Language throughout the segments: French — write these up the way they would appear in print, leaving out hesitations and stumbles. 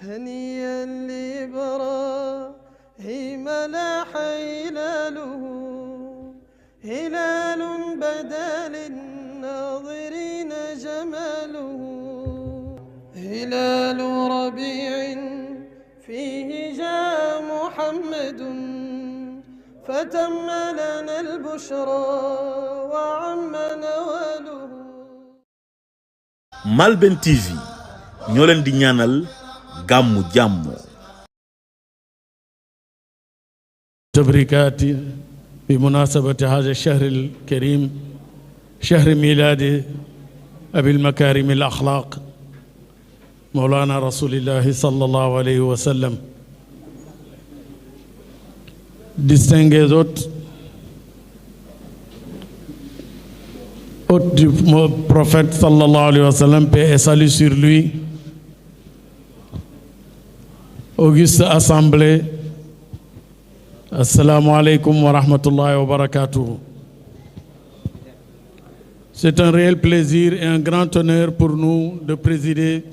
هنيئا لإبراهيم لاح هلاله هلال بدا للناظرين جماله هلال ربيع فيه جاء محمد فتم لنا البشرى وعم نواله. Malben TV ñoo leen di ñaanal gàmmu jàmm. تبريكات بمناسبة هذا الشهر الكريم شهر ميلاد أبي المكارم الأخلاق مولانا رسول الله صلى الله عليه وسلم. Distingués hôtes du prophète sallallahu alayhi wa sallam, paix et salut sur lui, auguste assemblée, assalamu alaikum wa rahmatullahi wa barakatuh. C'est un réel plaisir et un grand honneur pour nous de présider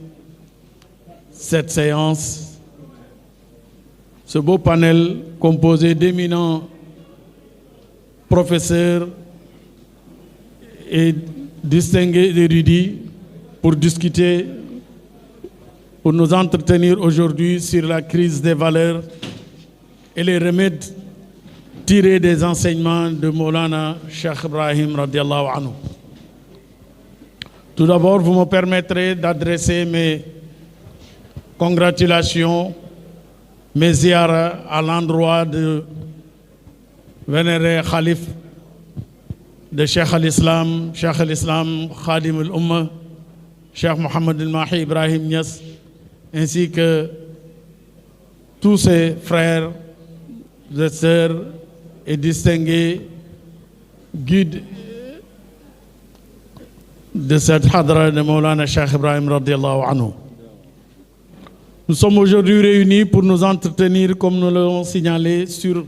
cette séance, ce beau panel composé d'éminents professeurs et distingués érudits pour discuter, pour nous entretenir aujourd'hui sur la crise des valeurs et les remèdes tirés des enseignements de Maulana Cheikh Ibrahim radiallahu anhu. Tout d'abord, vous me permettrez d'adresser mes congratulations, mes ziyaras à l'endroit de vénéré Khalif de Cheikh al-Islam Khadim al-Umma, Cheikh Mohammed al-Mahi Ibrahim Niass, ainsi que tous ses frères et sœurs et distingués guides de cette hadra de Maulana Cheikh Ibrahim radiallahu anhu. Nous sommes aujourd'hui réunis pour nous entretenir, comme nous l'avons signalé, sur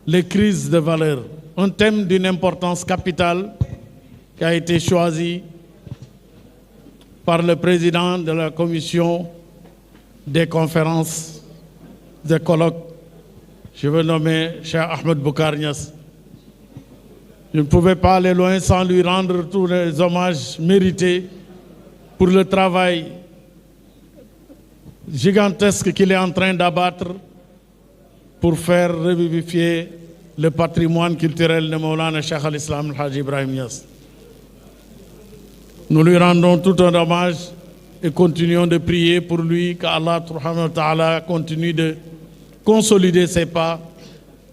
les crises de valeurs, un thème d'une importance capitale qui a été choisi par le président de la commission des conférences, des colloques. Je veux nommer Cheikh Ahmed Boucar Niass. Je ne pouvais pas aller loin sans lui rendre tous les hommages mérités pour le travail gigantesque qu'il est en train d'abattre pour faire revivifier le patrimoine culturel de Maulana Cheikh al-Islam al-Hajj Ibrahim Niass. Nous lui rendons tout un hommage et continuons de prier pour lui, qu'Allah subhanahu wa ta'ala continue de consolider ses pas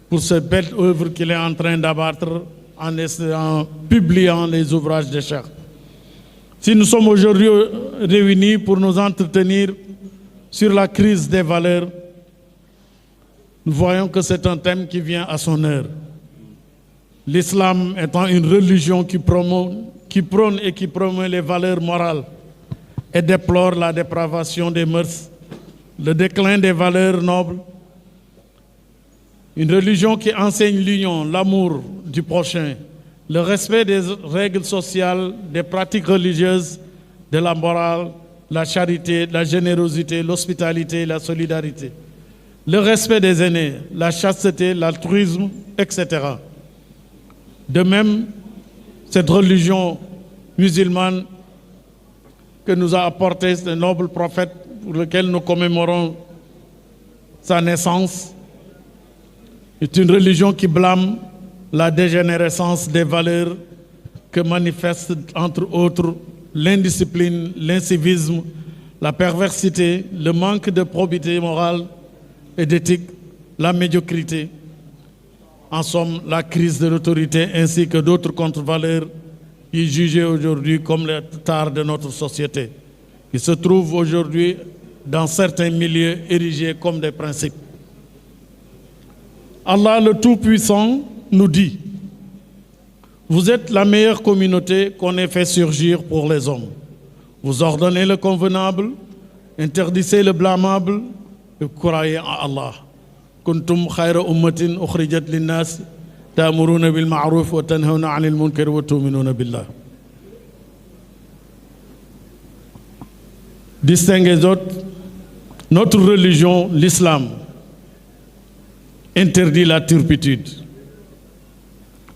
pour cette belle œuvre qu'il est en train d'abattre en publiant les ouvrages de Cheikh. Si nous sommes aujourd'hui réunis pour nous entretenir sur la crise des valeurs, nous voyons que c'est un thème qui vient à son heure. L'islam étant une religion qui prône et qui promeut les valeurs morales et déplore la dépravation des mœurs, le déclin des valeurs nobles, une religion qui enseigne l'union, l'amour du prochain, le respect des règles sociales, des pratiques religieuses, de la morale, la charité, la générosité, l'hospitalité, la solidarité, le respect des aînés, la chasteté, l'altruisme, etc. De même, cette religion musulmane que nous a apporté ce noble prophète pour lequel nous commémorons sa naissance est une religion qui blâme la dégénérescence des valeurs que manifestent entre autres l'indiscipline, l'incivisme, la perversité, le manque de probité morale et d'éthique, la médiocrité, en somme la crise de l'autorité ainsi que d'autres contre-valeurs qui sont jugées aujourd'hui comme les tares de notre société, qui se trouvent aujourd'hui dans certains milieux érigés comme des principes. Allah le Tout-Puissant nous dit: vous êtes la meilleure communauté qu'on ait fait surgir pour les hommes. Vous ordonnez le convenable, interdisez le blâmable et croyez en Allah. Kuntum khayra ummatin ukhrijat linnas ta'muruna bil ma'ruf wa tanhawna 'anil munkar wa tu'minuna billah. Distingués autres, Notre religion, l'islam, interdit la turpitude,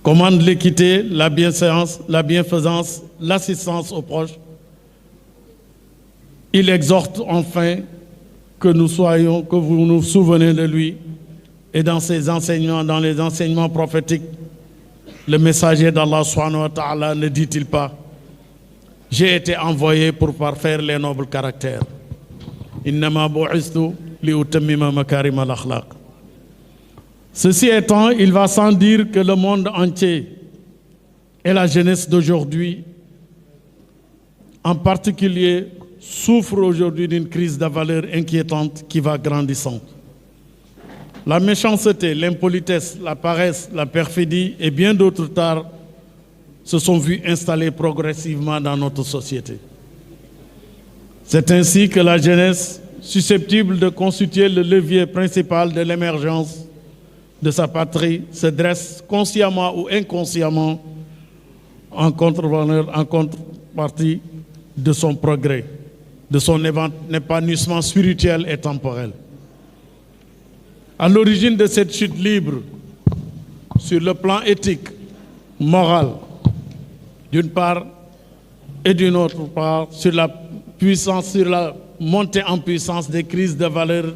commande l'équité, la bienséance, la bienfaisance, l'assistance aux proches. Il exhorte enfin que vous nous souvenez de lui, et dans ses enseignements, dans les enseignements prophétiques, le messager d'Allah subhanahu wa ta'ala ne dit-il pas: j'ai été envoyé pour parfaire les nobles caractères. Innama bu'istu li'utammima makarim al-akhlaq. Ceci étant, il va sans dire que le monde entier et la jeunesse d'aujourd'hui, en particulier, souffrent aujourd'hui d'une crise de valeur inquiétante qui va grandissant. La méchanceté, l'impolitesse, la paresse, la perfidie et bien d'autres tares se sont vus installer progressivement dans notre société. C'est ainsi que la jeunesse, susceptible de constituer le levier principal de l'émergence de sa patrie, se dresse consciemment ou inconsciemment en contrepartie de son progrès, de son épanouissement spirituel et temporel. À l'origine de cette chute libre, sur le plan éthique, moral, d'une part, et d'une autre part, sur la puissance, sur la montée en puissance des crises de valeur,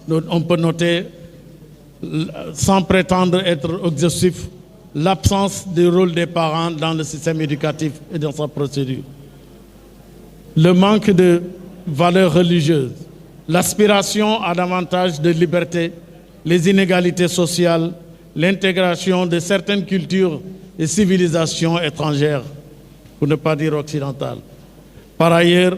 on peut noter, sans prétendre être exhaustif, l'absence du rôle des parents dans le système éducatif et dans sa procédure. Le manque de valeurs religieuses, l'aspiration à davantage de liberté, les inégalités sociales, l'intégration de certaines cultures et civilisations étrangères, pour ne pas dire occidentales. Par ailleurs,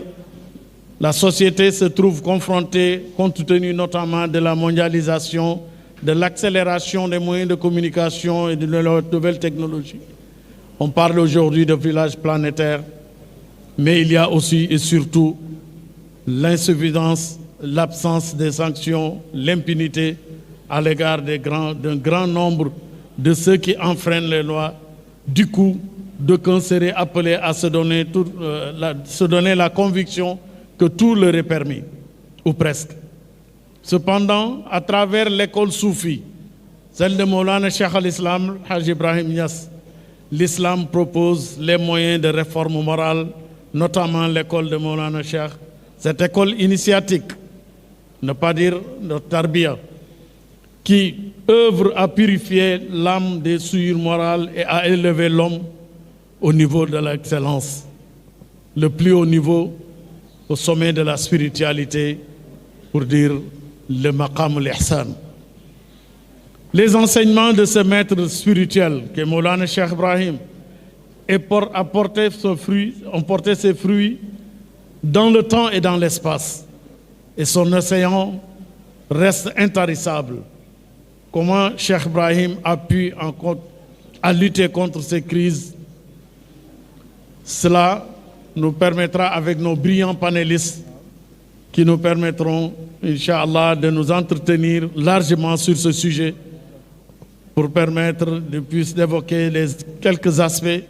la société se trouve confrontée, compte tenu notamment de la mondialisation, de l'accélération des moyens de communication et de nouvelles technologies. On parle aujourd'hui de village planétaire, mais il y a aussi et surtout l'insuffisance, l'absence des sanctions, l'impunité à l'égard d'un grand nombre de ceux qui enfreignent les lois. Du coup, d'aucuns seraient appelés à se donner la conviction que tout leur est permis, ou presque. Cependant, à travers l'école soufie, celle de Maulana Cheikh al-Islam, Haj Ibrahim Niass, l'islam propose les moyens de réforme morale, notamment l'école de Maulana Cheikh, cette école initiatique, ne pas dire de Tarbiya, qui œuvre à purifier l'âme des souillures morales et à élever l'homme au niveau de l'excellence, le plus haut niveau, au sommet de la spiritualité, pour dire le maqam al-ihsan. Les enseignements de ce maître spirituel, que Maulana Cheikh Ibrahim, ont porté ses fruits dans le temps et dans l'espace. Et son océan reste intarissable. Comment Cheikh Ibrahim a pu lutter contre ces crises? Cela nous permettra, avec nos brillants panélistes, qui nous permettront, Inch'Allah, de nous entretenir largement sur ce sujet pour permettre d'évoquer quelques aspects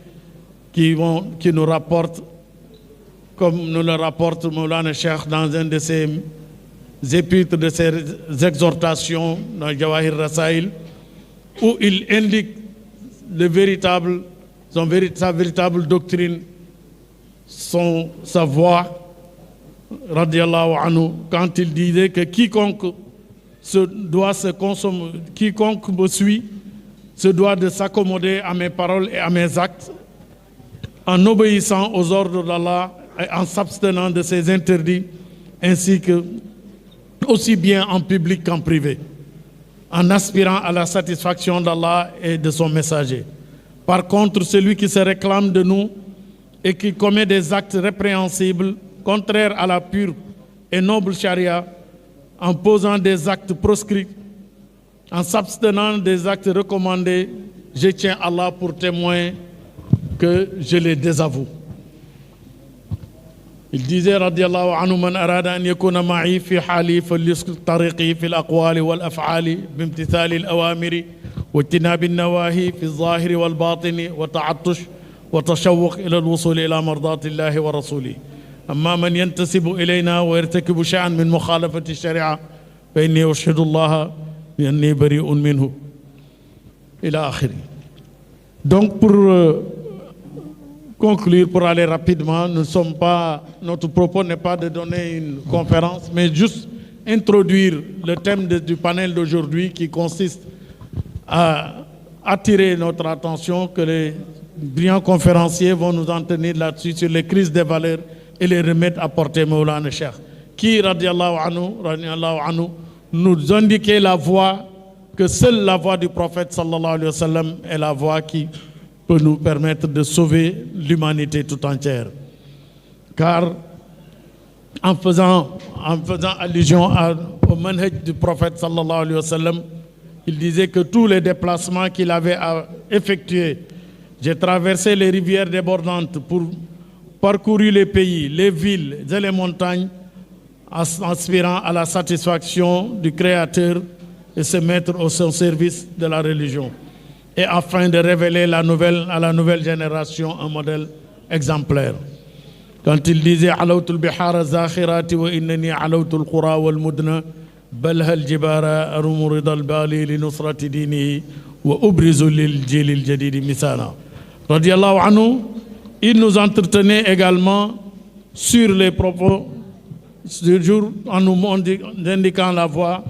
qui nous rapportent, comme nous le rapporte Maulana Cheikh dans un de ses épîtres, de ses exhortations dans Jawahir Rasail, où il indique sa véritable doctrine, sa voie, radiallahu anhu, quand il disait que quiconque me suit se doit de s'accommoder à mes paroles et à mes actes en obéissant aux ordres d'Allah et en s'abstenant de ses interdits, ainsi que aussi bien en public qu'en privé, en aspirant à la satisfaction d'Allah et de son messager. Par contre, celui qui se réclame de nous et qui commet des actes répréhensibles, contraires à la pure et noble charia, en posant des actes proscrits, en s'abstenant des actes recommandés, je tiens Allah pour témoin que je les désavoue. Il disait, radiallahu anhu, man arada an yakuna ma'i fi hali falyusluk tariqi fi al-aqwali wal-af'ali bimtithali al-awamiri wa ijtinabi an-nawahi fi al-zahiri wal-batini wa ta'attush wa tashawwuq ila al-wusul ila mardati Allahi wa rasulih. أما من ينتسب إلينا ويرتكب شيئا من مخالفة الشريعة فإني أشهد الله بأني بريء منه إلى آخره. Donc pour conclure, pour aller rapidement, notre propos n'est pas de donner une conférence, mais juste introduire le thème du panel d'aujourd'hui qui consiste à attirer notre attention que les brillants conférenciers vont nous en tenir là-dessus sur les crises des valeurs et les remèdes apportés Mawlana Cheikh, qui, radiallahu anhu, nous indiquait la voie, que seule la voie du prophète sallallahu alayhi wa sallam est la voie qui peut nous permettre de sauver l'humanité tout entière. Car en faisant allusion au manhaj du prophète sallallahu alayhi wa sallam, il disait que tous les déplacements qu'il avait effectués, j'ai traversé les rivières débordantes pour parcourir les pays, les villes et les montagnes, aspirant à la satisfaction du Créateur et se mettre au service de la religion, et afin de révéler à la nouvelle génération un modèle exemplaire. Quand il disait alawtul bihara zakhirati wa innani alawtul qura wal mudna balha al jibara arum rida al bali li nusrati dinihi wa ubrizu lil jil al jadid misala. Radiallahu anhu, il nous entretenait également sur les propos du jour en nous indiquant la voie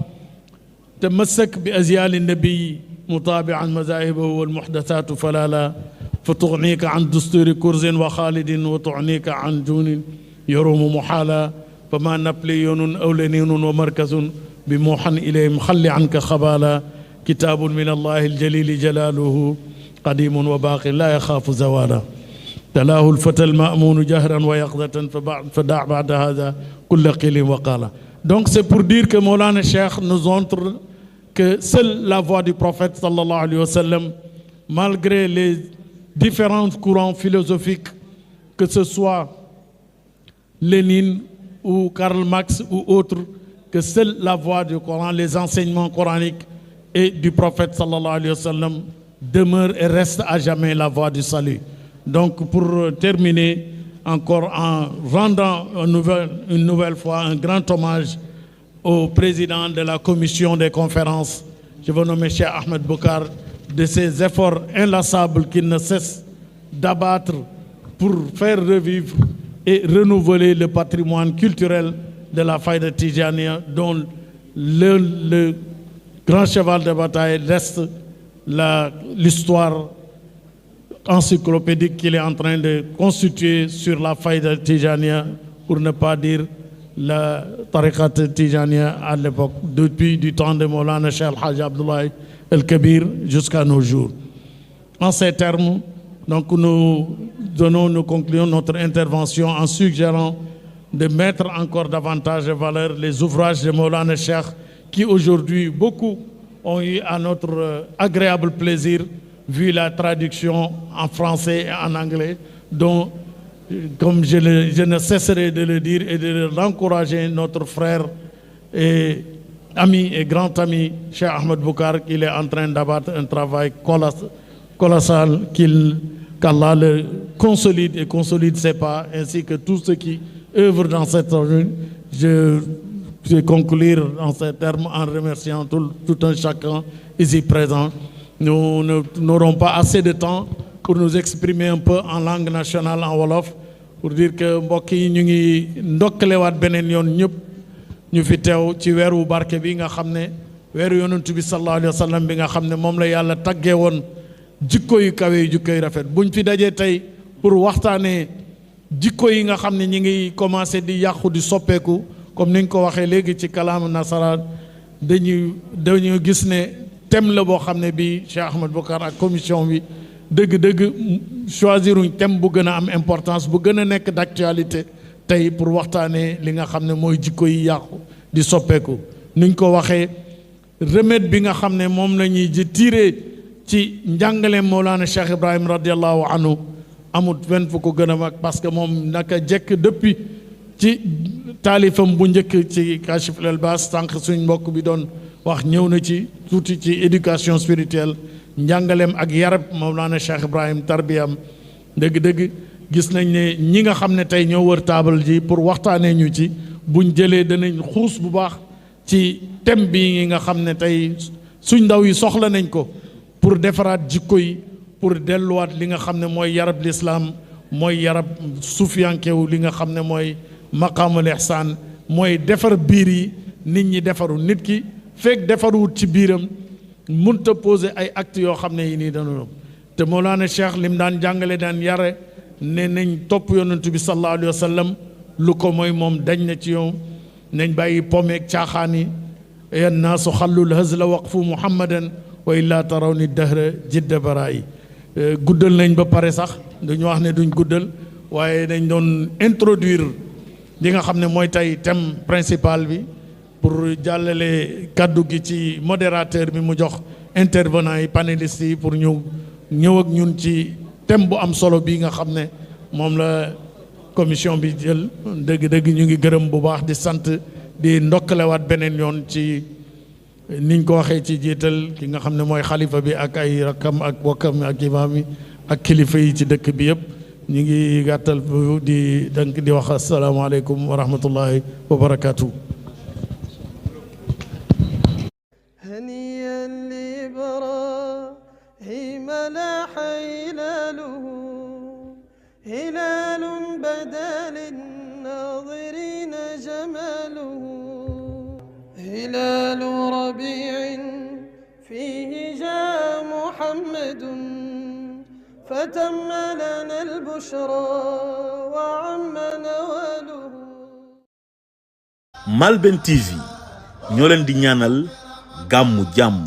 تمسك بأزيال النبي متابعا مذاهبه والمحدثات فلا لا فتغنيك عن دستور كرز وخالد وتعنيك عن جون يروم محالا فما نبليون أو لنين ومركز بموحا إليهم خل عنك خبالا كتاب من الله الجليل جلاله قديم وباق لا يخاف زوالا تلاه الفتى المأمون جهرا ويقظة فدع بعد هذا كل قيل وقالا. Donc c'est pour dire que Mawlana Cheikh nous montre que seule la voie du prophète sallallahu alayhi wa sallam, malgré les différents courants philosophiques, que ce soit Lénine ou Karl Marx ou autres, que seule la voie du Coran, les enseignements coraniques et du prophète sallallahu alayhi wa sallam demeure et reste à jamais la voie du salut. Donc pour terminer, encore en rendant une nouvelle fois un grand hommage au président de la commission des conférences, je veux nommer Cheikh Ahmed Boucar, de ses efforts inlassables qu'il ne cesse d'abattre pour faire revivre et renouveler le patrimoine culturel de la Faïda Tijaniya, dont le grand cheval de bataille reste l'histoire encyclopédique qu'il est en train de constituer sur la Faïda Tijaniya, pour ne pas dire la tariqat Tijaniya à l'époque, depuis du temps de Mawlana Cheikh Al-Hajj Abdullah El-Kabir jusqu'à nos jours. En ces termes, donc nous concluons notre intervention en suggérant de mettre encore davantage en valeur les ouvrages de Mawlana Cheikh qui aujourd'hui beaucoup ont eu à notre agréable plaisir vu la traduction en français et en anglais, dont, comme je ne cesserai de le dire et de l'encourager, notre frère et ami et grand ami, Cheikh Ahmed Boucar, qu'il est en train d'abattre un travail colossal, qu'Allah le consolide et consolide ses pas, ainsi que tous ceux qui œuvrent dans cette origine. Je vais conclure en ces termes en remerciant tout un chacun ici présent. Nous n'aurons pas assez de temps pour nous exprimer un peu en langue nationale, en wolof, pour dire que mbokk yi ñu ngi ndokkalewaat beneen yoon ñëpp ñu fi teew ci weeru barke bi nga xam ne weeru yonent bi sallallahu alayhi wa sallam bi nga xam ne moom la yàlla taggee woon jikko yu kawe yu jikko yu rafet buñ fi dajee tey pour waxtaanee jikko yi nga xam ne ñi ngi commencé di yàqu di soppeeku comme ni nga ko waxee léegi ci kalaam nasaraan dañu gis ne thème la boo xam ne bii Cheikh Ahmed Boucar ak commission bi dëgg-dëgg choisiruñ thème bu gën a am importance bu gën a nekk d'actualité tey pour waxtaanee li nga xam ne mooy jikko yi yàqu di soppeeku niñ ko waxee remède bi nga xam ne moom la ñuy ji tiré ci njàngaleem Mawlana Cheikh Ibrahim radiallahu anhu amut fen fu ko gën a mag parce que moom naka jekk depuis ci taalifam bu njëkk ci Kashif al-Albas sànq suñ mbokk bi doon wax ñëw na ci tuuti ci éducation spirituelle njàngaleem ak yarab Mawlana Cheikh Ibrahim tarbiyam dëgg-dëgg gis nañ ne ñi nga xam ne tey ñoo wër taabal ji pour waxtaanee ñu ci buñ jëlee danañ xuus bu baax ci thème bii nga xam ne tey suñ ndaw yi soxla nañ ko pour defaraat jikko yi pour delluwaat li nga xam ne mooy yarab lislaam mooy yarab suufiyankewu li nga xam ne mooy maqaamul ihsaan mooy defar biir yi nit ñi defaru nit ki fekk defaruwut ci biiram munta poser ay actes yoo xam ne yi nii dana te Mawlana Cheikh lim daan jàngale daan yare ne nañ topp yonentu bi sallallahu alayhi wa sallam lu ko mooy moom dañ na ci yow nañ bàyyi pomeeg caaxaan yi yan naasu xallul hazla waqfu muhammadan wa illaa taraw ni dahra jidda bara yi guddal nañ ba pare sax duñu wax ne duñ guddal waaye dañ doon introduire li nga xam ne mooy tey thème principal bi pour jàllale kaddu gi ci modérateur bi mu jox intervenant yi panélistes yi pour ñu ñëw ak ñun ci thème bu am solo bi nga xam ne moom la commission bi jël dëgg-dëgg ñu ngi gërëm bu baax di sant di ndokkalewaat beneen yoon ci niñ ko waxee ci jiital ki nga xam ne mooy xalifa bi ak ay rakkam ak bokkam ak imaam yi ak kilifa yi ci dëkk bi yëpp ñu ngi gàttal di dank di wax asalaamaaleykum wa rahmatullahi wa barakaatu. هنيئا لإبراهيم لاح هلاله هلال بدا للناظرين جماله هلال ربيع فيه جاء محمد فتم لنا البشرى وعم نواله. Malben TV ñoo leen di ñaanal gàmmu jàmm.